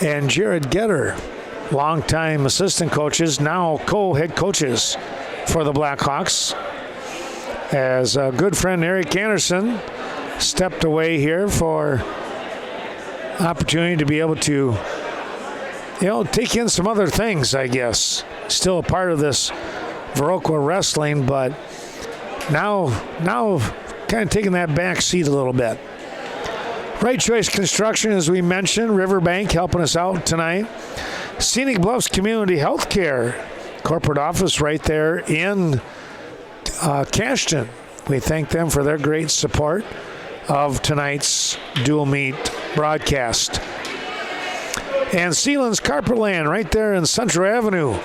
and Jared Getter. Longtime assistant coaches, now co-head coaches for the Blackhawks. As a good friend Eric Anderson stepped away here for opportunity to be able to, take in some other things, I guess. Still a part of this Viroqua wrestling, but now kind of taking that back seat a little bit. Right Choice Construction, as we mentioned, Riverbank helping us out tonight. Scenic Bluffs Community Healthcare, corporate office right there in Cashton. We thank them for their great support of tonight's dual meet broadcast. And Sealand's Carpetland right there in Central Avenue,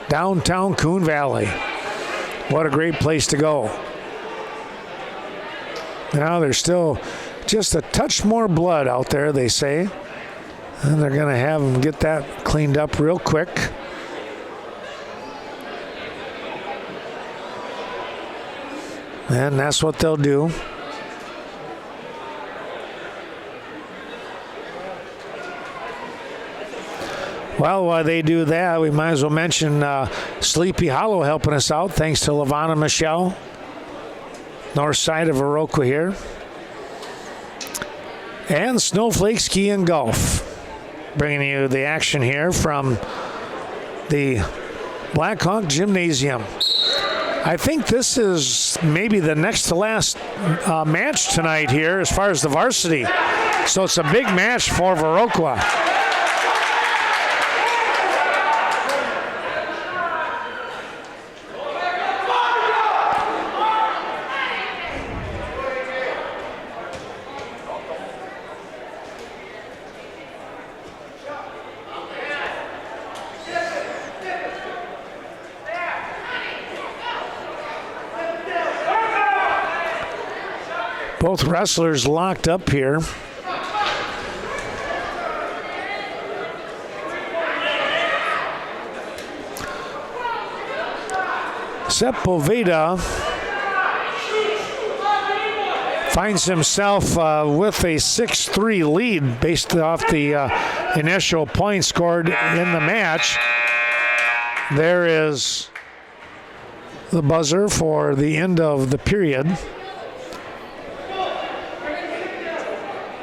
downtown Coon Valley. What a great place to go. Now there's still just a touch more blood out there, they say. And they're going to have them get that cleaned up real quick. And that's what they'll do. Well, while they do that, we might as well mention Sleepy Hollow helping us out, thanks to Lavana Michelle, north side of Viroqua here. And Snowflake Ski and Golf, bringing you the action here from the Blackhawk Gymnasium. I think this is maybe the next to last match tonight here as far as the varsity. So it's a big match for Viroqua. Both wrestlers locked up here. Sepulveda finds himself with a 6-3 lead based off the initial points scored in the match. There is the buzzer for the end of the period.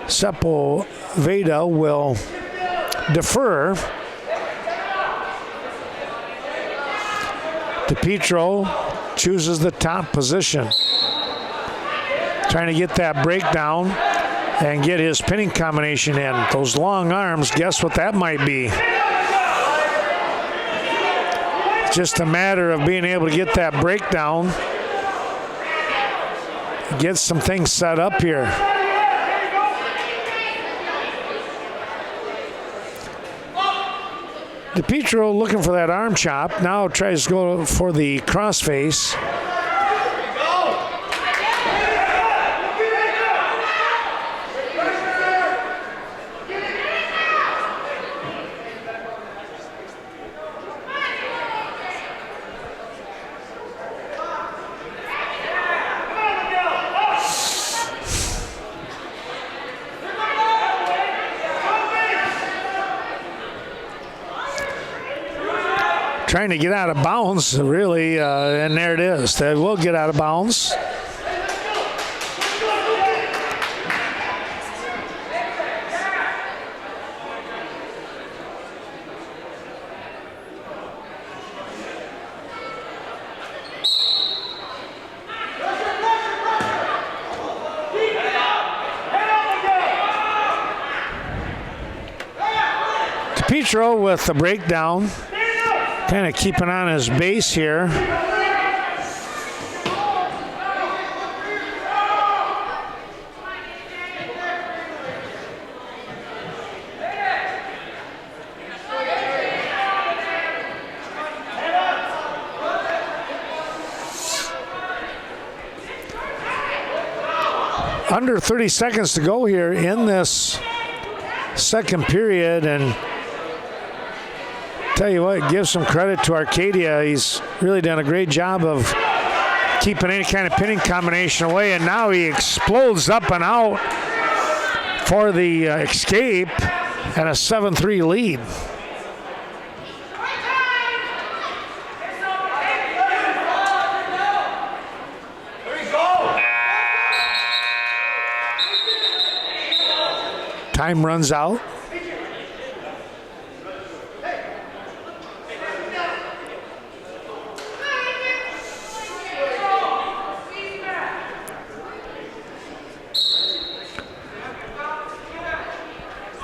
Sepulveda will defer. DePietro chooses the top position. Trying to get that breakdown and get his pinning combination in. Those long arms, guess what that might be? It's just a matter of being able to get that breakdown, get some things set up here. DePietro looking for that arm chop. Now tries to go for the crossface. Trying to get out of bounds, really, and there it is. They will get out of bounds. DePietro with the breakdown. Kind of keeping on his base here. Under 30 seconds to go here in this second period, and tell you what, give some credit to Arcadia. He's really done a great job of keeping any kind of pinning combination away, and now he explodes up and out for the escape and a 7-3 lead. Time runs out.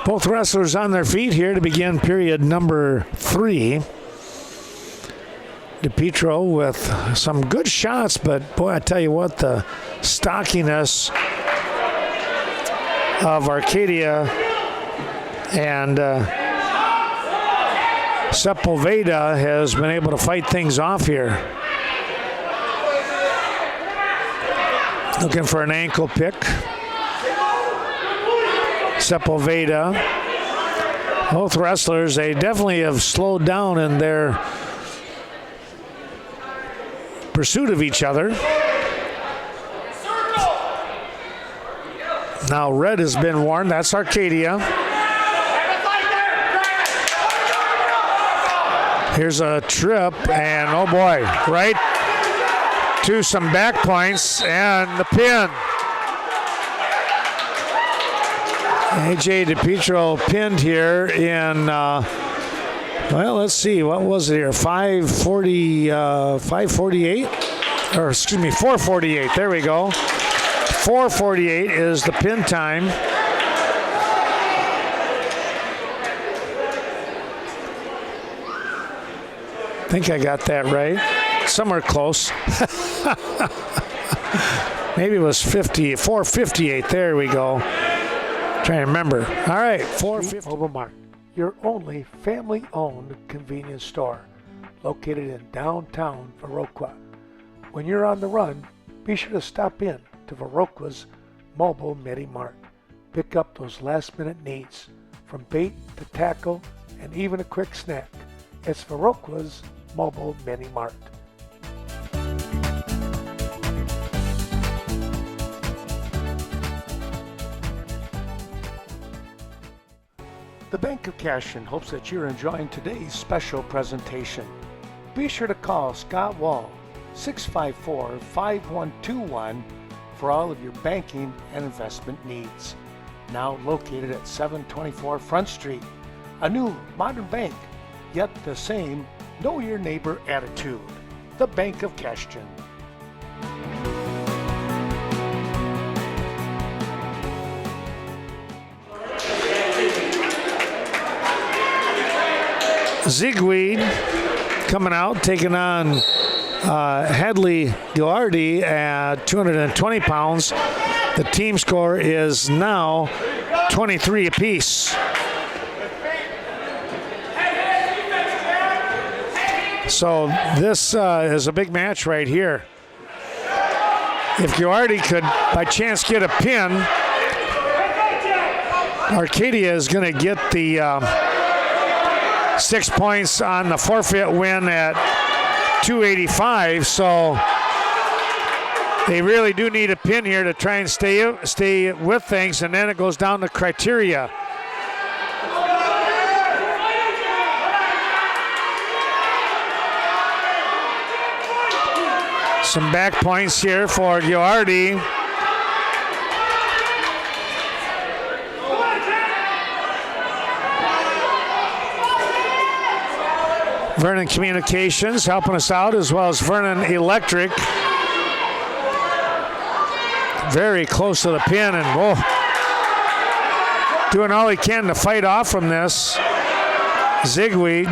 Both wrestlers on their feet here to begin period number 3. DePietro with some good shots, but boy, I tell you what, the stockiness of Arcadia and Sepulveda has been able to fight things off here. Looking for an ankle pick. Sepulveda. Both wrestlers, they definitely have slowed down in their pursuit of each other. Now red has been worn. That's Arcadia. Here's a trip, and oh boy, right to some back points and the pin. AJ DePietro pinned here in, well, let's see, what was it here? 548? Or excuse me, 448. There we go. 448 is the pin time. I think I got that right. Somewhere close. Maybe it was 458. There we go. Trying to remember. All right, 450. Mobile Mart, your only family-owned convenience store, located in downtown Viroqua. When you're on the run, be sure to stop in to Viroqua's Mobile Mini Mart. Pick up those last-minute needs, from bait to tackle and even a quick snack. It's Viroqua's Mobile Mini Mart. The Bank of Cashion hopes that you're enjoying today's special presentation. Be sure to call Scott Wall, 654-5121, for all of your banking and investment needs. Now located at 724 Front Street, a new modern bank, yet the same know your neighbor attitude. The Bank of Cashion. Zigweed coming out, taking on Hadley Gilardi at 220 pounds. The team score is now 23 apiece. So this is a big match right here. If Gilardi could by chance get a pin, Arcadia is going to get the 6 points on the forfeit win at 285, so they really do need a pin here to try and stay with things, and then it goes down to criteria. Some back points here for Gilardi. Vernon Communications helping us out, as well as Vernon Electric. Very close to the pin, and whoa, doing all he can to fight off from this. Zigweed.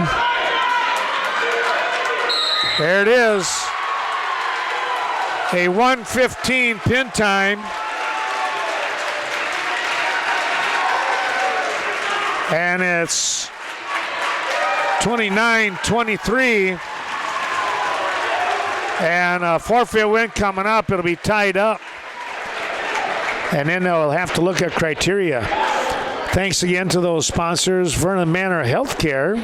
There it is. A 1:15 pin time. And it's 29-23, and a forfeit win coming up. It'll be tied up, and then they'll have to look at criteria. Thanks again to those sponsors: Vernon Manor Healthcare,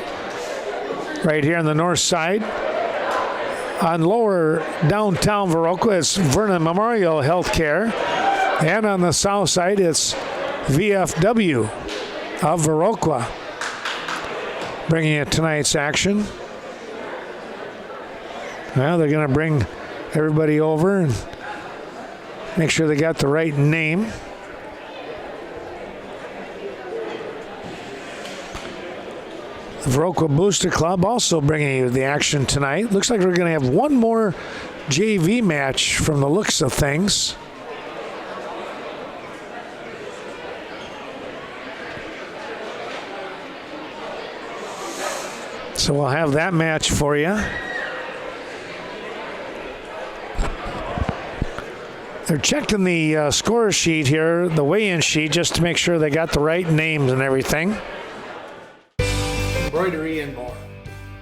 right here on the north side. On lower downtown Viroqua, it's Vernon Memorial Healthcare, and on the south side, it's VFW of Viroqua. Bringing you tonight's action. Well, they're going to bring everybody over and make sure they got the right name. The Viroqua Booster Club also bringing you the action tonight. Looks like we're going to have one more JV match from the looks of things. So we'll have that match for you. They're checking the score sheet here, the weigh-in sheet, just to make sure they got the right names and everything. Embroidery and more.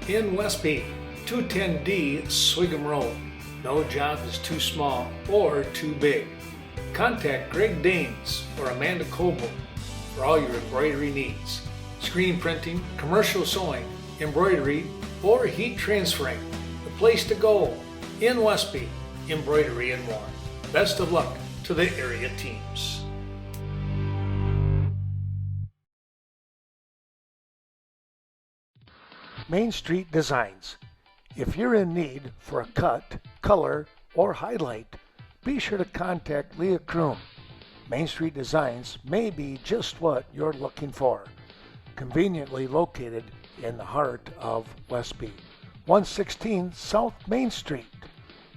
In Westby, 210D Swigum Road. No job is too small or too big. Contact Greg Danes or Amanda Coble for all your embroidery needs. Screen printing, commercial sewing, embroidery, or heat transferring. The place to go in Westby, Embroidery and more. Best of luck to the area teams. Main Street Designs. If you're in need for a cut, color, or highlight, be sure to contact Leah Kroom. Main Street Designs may be just what you're looking for. Conveniently located in the heart of Westby, 116 South Main Street.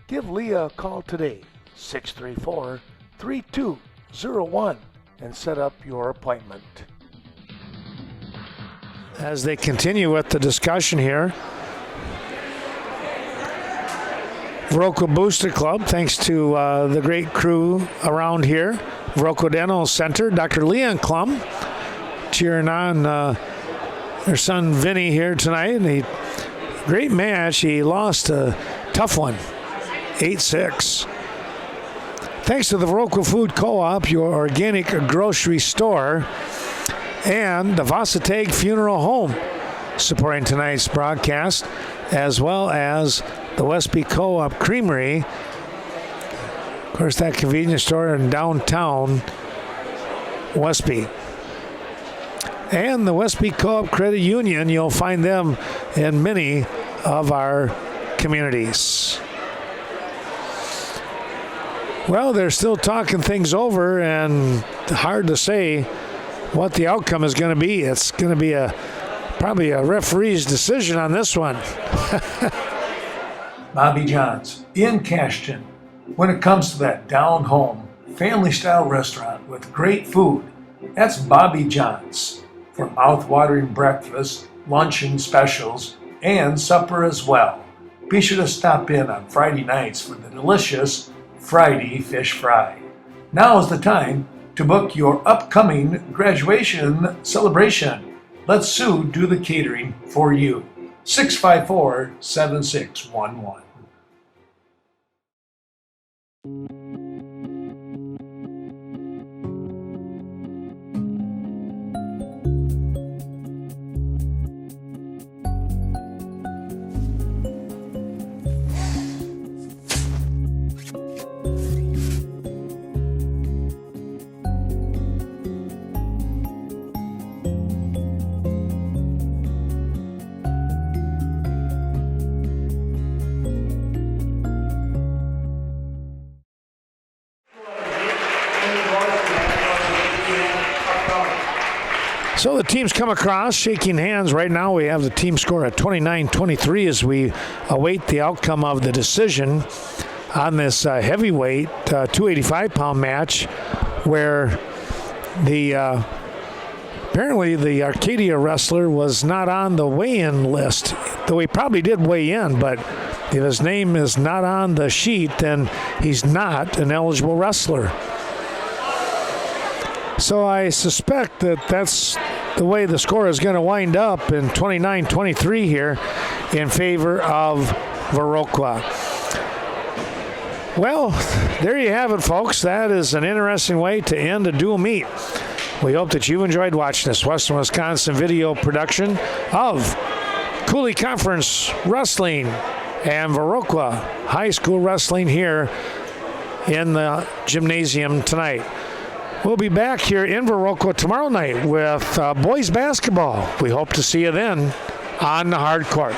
Give Leah a call today, 634-3201, and set up your appointment. As they continue with the discussion here, Viroqua Booster Club, thanks to the great crew around here, Viroqua Dental Center, Dr. Leon Klum, cheering on their son Vinny here tonight. And great match. He lost a tough one, 8-6. Thanks to the Viroqua Food Co-op, your organic grocery store, and the Varsity Funeral Home, supporting tonight's broadcast, as well as the Westby Co-op Creamery. Of course, that convenience store in downtown Westby. And the Westby Co-op Credit Union, you'll find them in many of our communities. Well, they're still talking things over, and hard to say what the outcome is going to be. It's going to be probably a referee's decision on this one. Bobby John's in Cashton. When it comes to that down-home, family-style restaurant with great food, that's Bobby John's. For mouth-watering breakfast, luncheon specials, and supper as well. Be sure to stop in on Friday nights for the delicious Friday fish fry. Now is the time to book your upcoming graduation celebration. Let Sue do the catering for you. 654-7611. So the teams come across, shaking hands. Right now we have the team score at 29-23 as we await the outcome of the decision on this heavyweight 285-pound match, where apparently the Arcadia wrestler was not on the weigh-in list, though he probably did weigh in, but if his name is not on the sheet, then he's not an eligible wrestler. So I suspect that that's the way the score is going to wind up in 29-23 here in favor of Viroqua. Well, there you have it, folks. That is an interesting way to end a dual meet. We hope that you enjoyed watching this Western Wisconsin video production of Coulee Conference Wrestling and Viroqua High School Wrestling here in the gymnasium tonight. We'll be back here in Viroqua tomorrow night with boys basketball. We hope to see you then on the hard court.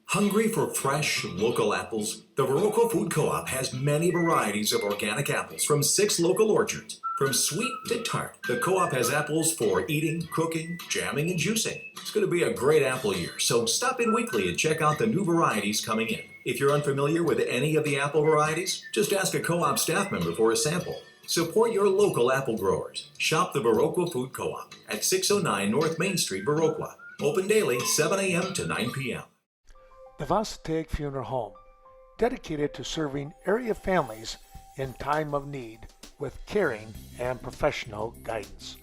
Hungry for fresh, local apples? The Viroqua Food Co-op has many varieties of organic apples from 6 local orchards. From sweet to tart, the co-op has apples for eating, cooking, jamming, and juicing. It's going to be a great apple year, so stop in weekly and check out the new varieties coming in. If you're unfamiliar with any of the apple varieties, just ask a co-op staff member for a sample. Support your local apple growers. Shop the Viroqua Food Co-op at 609 North Main Street, Viroqua. Open daily, 7 a.m. to 9 p.m. The Varsity Funeral Home, dedicated to serving area families in time of need with caring and professional guidance.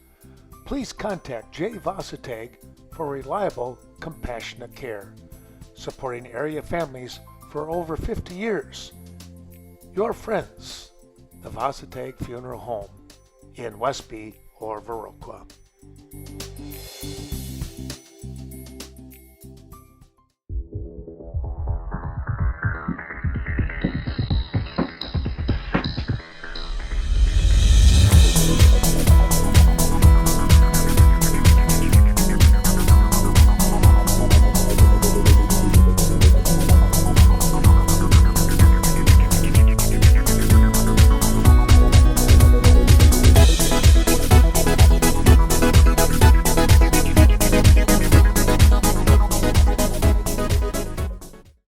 Please contact Jay Varsity for reliable, compassionate care, supporting area families for over 50 years. Your friends, the Varsity Funeral Home in Westby or Viroqua.